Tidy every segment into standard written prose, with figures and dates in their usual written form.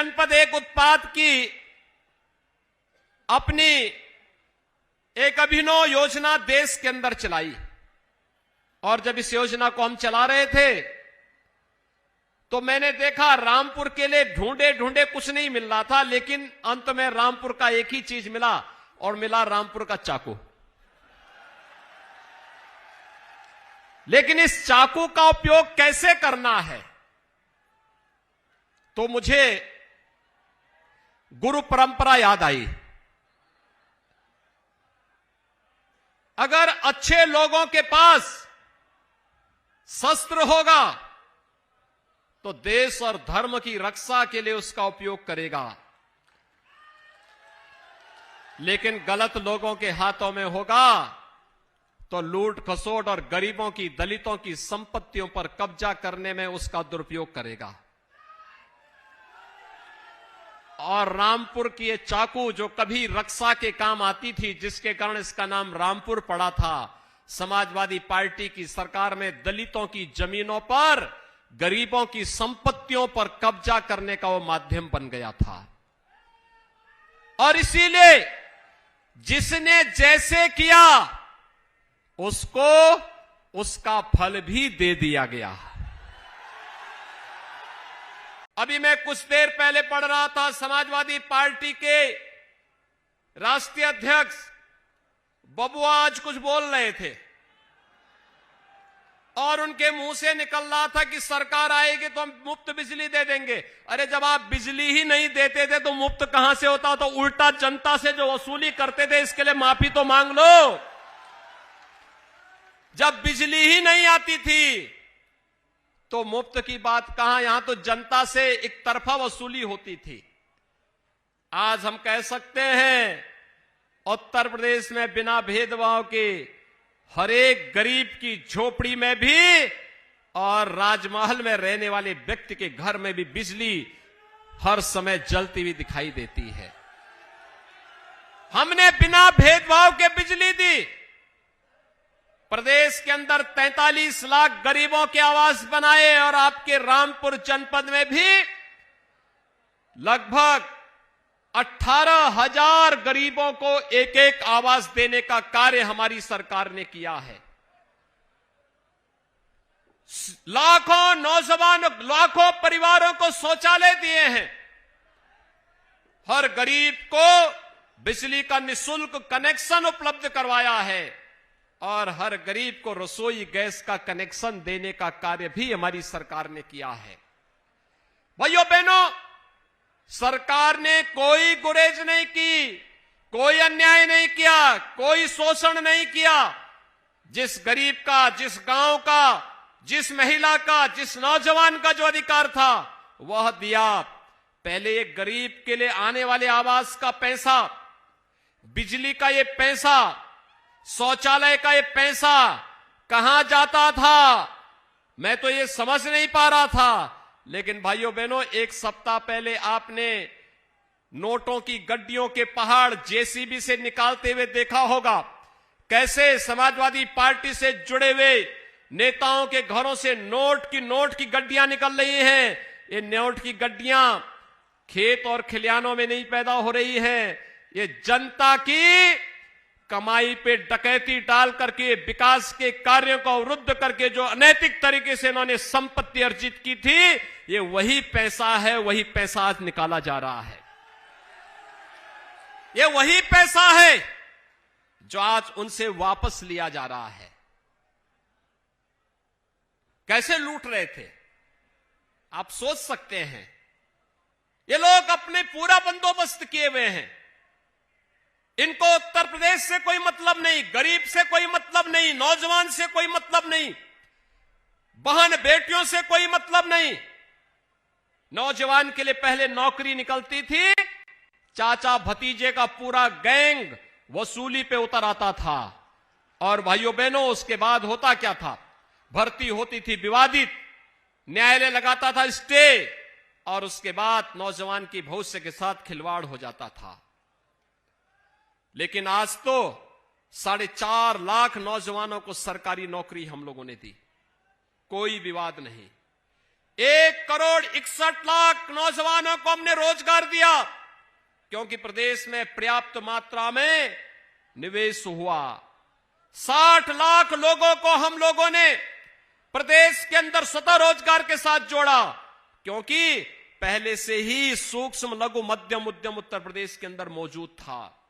जनपद एक उत्पाद की अपनी एक अभिनव योजना देश के अंदर चलाई। और जब इस योजना को हम चला रहे थे तो मैंने देखा रामपुर के लिए ढूंढे ढूंढे कुछ नहीं मिल रहा था, लेकिन अंत में रामपुर का एक ही चीज मिला और मिला रामपुर का चाकू। लेकिन इस चाकू का उपयोग कैसे करना है, तो मुझे गुरु परंपरा याद आई। अगर अच्छे लोगों के पास शस्त्र होगा तो देश और धर्म की रक्षा के लिए उसका उपयोग करेगा, लेकिन गलत लोगों के हाथों में होगा तो लूट खसोट और गरीबों की, दलितों की संपत्तियों पर कब्जा करने में उसका दुरुपयोग करेगा। और रामपुर की ये चाकू जो कभी रक्षा के काम आती थी, जिसके कारण इसका नाम रामपुर पड़ा था, समाजवादी पार्टी की सरकार में दलितों की जमीनों पर, गरीबों की संपत्तियों पर कब्जा करने का वो माध्यम बन गया था। और इसीलिए जिसने जैसे किया उसको उसका फल भी दे दिया गया। अभी मैं कुछ देर पहले पढ़ रहा था, समाजवादी पार्टी के राष्ट्रीय अध्यक्ष बबुआ आज कुछ बोल रहे थे और उनके मुंह से निकल रहा था कि सरकार आएगी तो हम मुफ्त बिजली दे देंगे। अरे जब आप बिजली ही नहीं देते थे तो मुफ्त कहां से होता? तो उल्टा जनता से जो वसूली करते थे इसके लिए माफी तो मांग लो। जब बिजली ही नहीं आती थी तो मुफ्त की बात कहां, यहां तो जनता से एक तरफा वसूली होती थी। आज हम कह सकते हैं उत्तर प्रदेश में बिना भेदभाव के हर एक गरीब की झोपड़ी में भी और राजमहल में रहने वाले व्यक्ति के घर में भी बिजली हर समय जलती हुई दिखाई देती है। हमने बिना भेदभाव के बिजली दी। प्रदेश के अंदर 43 लाख गरीबों के आवास बनाए और आपके रामपुर जनपद में भी लगभग 18,000 गरीबों को एक एक आवास देने का कार्य हमारी सरकार ने किया है। लाखों नौजवान, लाखों परिवारों को शौचालय दिए हैं। हर गरीब को बिजली का निःशुल्क कनेक्शन उपलब्ध करवाया है और हर गरीब को रसोई गैस का कनेक्शन देने का कार्य भी हमारी सरकार ने किया है। भाइयों बहनों, सरकार ने कोई गुरेज नहीं की, कोई अन्याय नहीं किया, कोई शोषण नहीं किया। जिस गरीब का, जिस गांव का, जिस महिला का, जिस नौजवान का जो अधिकार था वह दिया। पहले एक गरीब के लिए आने वाले आवास का पैसा, बिजली का ये पैसा, शौचालय का ये पैसा कहां जाता था, मैं तो ये समझ नहीं पा रहा था। लेकिन भाइयों बहनों, एक सप्ताह पहले आपने नोटों की गड्डियों के पहाड़ जेसीबी से निकालते हुए देखा होगा। कैसे समाजवादी पार्टी से जुड़े हुए नेताओं के घरों से नोट की गड्डियां निकल रही हैं। ये नोट की गड्डियां खेत और खलिहानों में नहीं पैदा हो रही हैं, ये जनता की कमाई पे डकैती डाल करके विकास के कार्यों को अवरुद्ध करके जो अनैतिक तरीके से इन्होंने संपत्ति अर्जित की थी, ये वही पैसा है, वही पैसा आज निकाला जा रहा है। ये वही पैसा है जो आज उनसे वापस लिया जा रहा है। कैसे लूट रहे थे आप सोच सकते हैं। ये लोग अपने पूरा बंदोबस्त किए हुए हैं। इनको उत्तर प्रदेश से कोई मतलब नहीं, गरीब से कोई मतलब नहीं, नौजवान से कोई मतलब नहीं, बहन बेटियों से कोई मतलब नहीं। नौजवान के लिए पहले नौकरी निकलती थी, चाचा भतीजे का पूरा गैंग वसूली पे उतर आता था। और भाइयों बहनों, उसके बाद होता क्या था, भर्ती होती थी विवादित, न्यायालय लगाता था स्टे, और उसके बाद नौजवान की भविष्य के साथ खिलवाड़ हो जाता था। लेकिन आज तो 4.5 लाख नौजवानों को सरकारी नौकरी हम लोगों ने दी, कोई विवाद नहीं। 1,61,00,000 नौजवानों को हमने रोजगार दिया, क्योंकि प्रदेश में पर्याप्त मात्रा में निवेश हुआ। 60 लाख लोगों को हम लोगों ने प्रदेश के अंदर स्वतः रोजगार के साथ जोड़ा, क्योंकि पहले से ही सूक्ष्म लघु मध्यम उद्यम उत्तर प्रदेश के अंदर मौजूद था।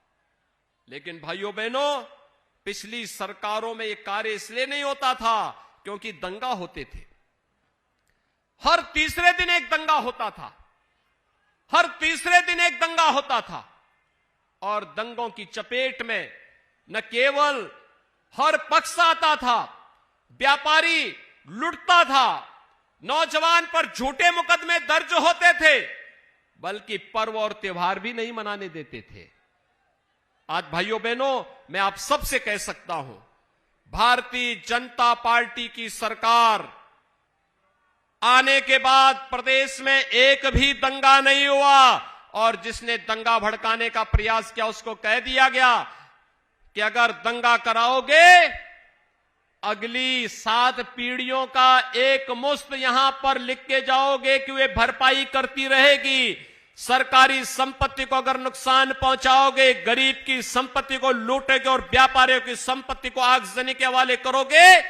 लेकिन भाइयों बहनों, पिछली सरकारों में यह कार्य इसलिए नहीं होता था क्योंकि दंगा होते थे। हर तीसरे दिन एक दंगा होता था, हर तीसरे दिन एक दंगा होता था। और दंगों की चपेट में न केवल हर पक्ष आता था, व्यापारी लुटता था, नौजवान पर झूठे मुकदमे दर्ज होते थे, बल्कि पर्व और त्योहार भी नहीं मनाने देते थे। आज भाइयों बहनों, मैं आप सबसे कह सकता हूं, भारतीय जनता पार्टी की सरकार आने के बाद प्रदेश में एक भी दंगा नहीं हुआ। और जिसने दंगा भड़काने का प्रयास किया उसको कह दिया गया कि अगर दंगा कराओगे, अगली 7 पीढ़ियों का एक मुश्त यहां पर लिख के जाओगे कि वे भरपाई करती रहेगी। सरकारी संपत्ति को अगर नुकसान पहुंचाओगे, गरीब की संपत्ति को लूटोगे और व्यापारियों की संपत्ति को आगजनी के हवाले करोगे,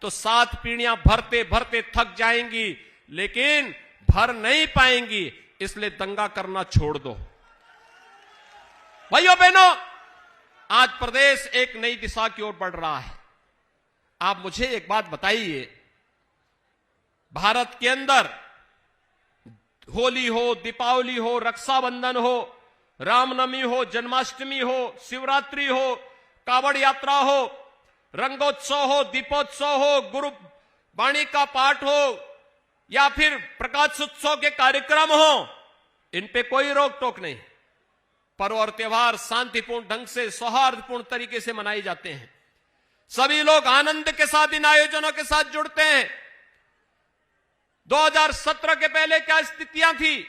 तो 7 पीढ़ियां भरते भरते थक जाएंगी, लेकिन भर नहीं पाएंगी। इसलिए दंगा करना छोड़ दो। भाइयों बहनों, आज प्रदेश एक नई दिशा की ओर बढ़ रहा है। आप मुझे एक बात बताइए, भारत के अंदर होली हो, दीपावली हो, रक्षाबंधन हो, रामनवमी हो, जन्माष्टमी हो, शिवरात्रि हो, कावड़ यात्रा हो, रंगोत्सव हो, दीपोत्सव हो, गुरुवाणी का पाठ हो या फिर प्रकाश उत्सव के कार्यक्रम हो, इन पे कोई रोक टोक नहीं। पर्व और त्योहार शांतिपूर्ण ढंग से, सौहार्दपूर्ण तरीके से मनाए जाते हैं। सभी लोग आनंद के साथ इन आयोजनों के साथ जुड़ते हैं। 2017 के पहले क्या स्थितियां थी,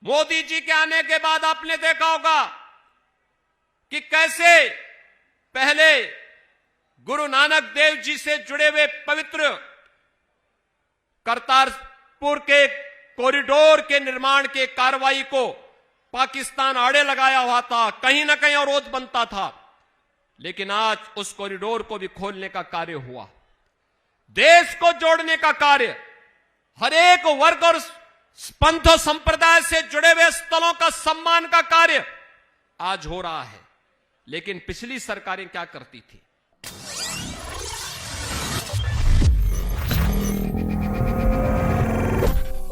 मोदी जी के आने के बाद आपने देखा होगा कि कैसे पहले गुरु नानक देव जी से जुड़े हुए पवित्र करतारपुर के कॉरिडोर के निर्माण के कार्रवाई को पाकिस्तान आड़े लगाया हुआ था, कहीं ना कहीं अवरोध बनता था। लेकिन आज उस कॉरिडोर को भी खोलने का कार्य हुआ। देश को जोड़ने का कार्य, हर एक वर्ग और पंथ संप्रदाय से जुड़े हुए स्थलों का सम्मान का कार्य आज हो रहा है। लेकिन पिछली सरकारें क्या करती थी?